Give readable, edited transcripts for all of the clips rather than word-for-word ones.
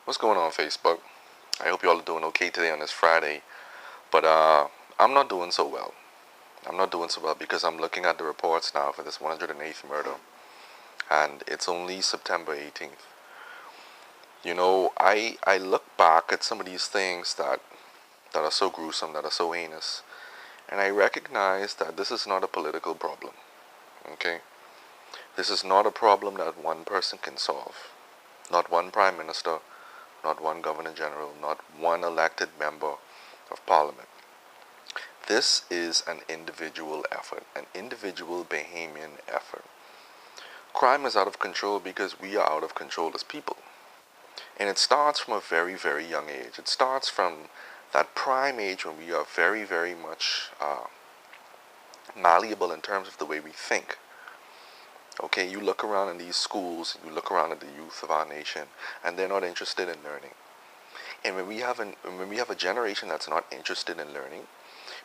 What's going on, Facebook? I hope you all are doing okay today on this Friday. But I'm not doing so well. I'm not doing so well because I'm looking at the reports now for this 108th murder, and it's only September 18th. I look back at some of these things that are so gruesome, that are so heinous, and I recognize that this is not a political problem. Okay, this is not a problem that one person can solve. Not one prime minister, not one governor general, not one elected member of parliament. This is an individual effort, an individual Bahamian effort. Crime is out of control because we are out of control as people. And it starts from a very, very young age. It starts from that prime age when we are very, very much malleable in terms of the way we think. Okay, you look around in these schools, you look around at the youth of our nation, and they're not interested in learning. And when we have a generation that's not interested in learning,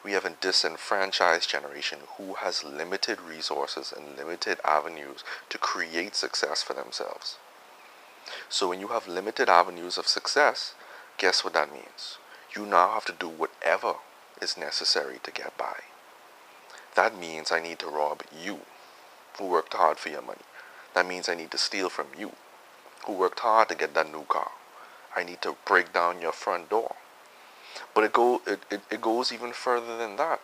we have a disenfranchised generation who has limited resources and limited avenues to create success for themselves. So when you have limited avenues of success, guess what that means? You now have to do whatever is necessary to get by. That means I need to rob you, who worked hard for your money. That means I need to steal from you, who worked hard to get that new car. I need to break down your front door. But it goes even further than that.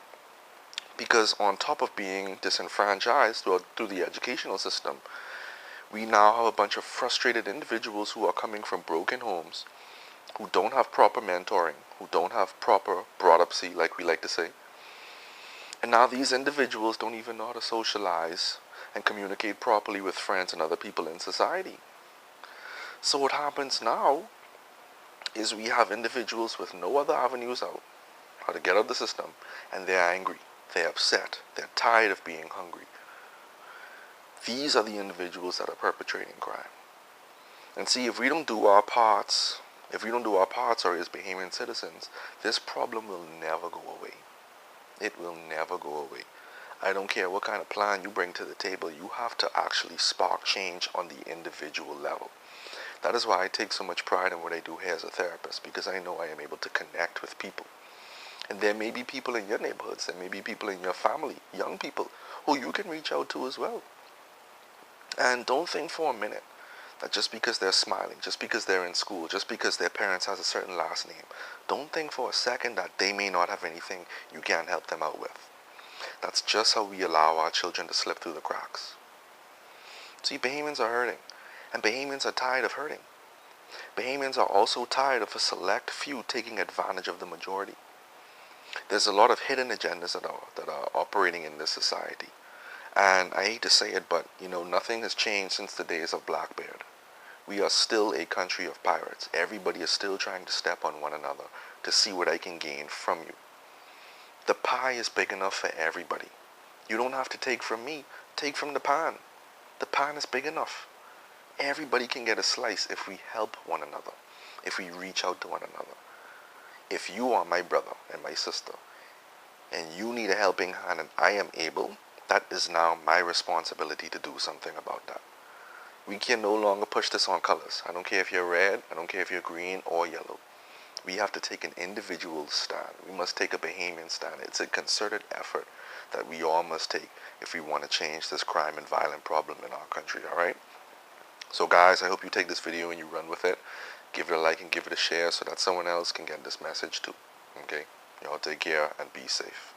Because on top of being disenfranchised through the educational system, we now have a bunch of frustrated individuals who are coming from broken homes, who don't have proper mentoring, who don't have proper brought-up-see, like we like to say. And now these individuals don't even know how to socialize and communicate properly with friends and other people in society. So what happens now is we have individuals with no other avenues out, how to get out of the system, and they're angry, they're upset, they're tired of being hungry. These are the individuals that are perpetrating crime. And see, if we don't do our parts, as Bahamian citizens, this problem will never go away. It will never go away. I don't care what kind of plan you bring to the table, you have to actually spark change on the individual level. That is why I take so much pride in what I do here as a therapist, because I know I am able to connect with people. And there may be people in your neighborhoods, there may be people in your family, young people, who you can reach out to as well. And don't think for a minute that just because they're smiling, just because they're in school, just because their parents has a certain last name, don't think for a second that they may not have anything you can't help them out with. That's just how we allow our children to slip through the cracks. See, Bahamians are hurting. And Bahamians are tired of hurting. Bahamians are also tired of a select few taking advantage of the majority. There's a lot of hidden agendas that are operating in this society. And I hate to say it, but nothing has changed since the days of Blackbeard. We are still a country of pirates. Everybody is still trying to step on one another to see what I can gain from you. The pie is big enough for everybody. You don't have to take from me. Take from the pan. The pan is big enough. Everybody can get a slice if we help one another, if we reach out to one another. If you are my brother and my sister, and you need a helping hand and I am able, that is now my responsibility to do something about that. We can no longer push this on colors. I don't care if you're red, I don't care if you're green or yellow. We have to take an individual stand. We must take a Bahamian stand. It's a concerted effort that we all must take if we want to change this crime and violent problem in our country, all right? So guys, I hope you take this video and you run with it. Give it a like and give it a share so that someone else can get this message too. Okay? Y'all take care and be safe.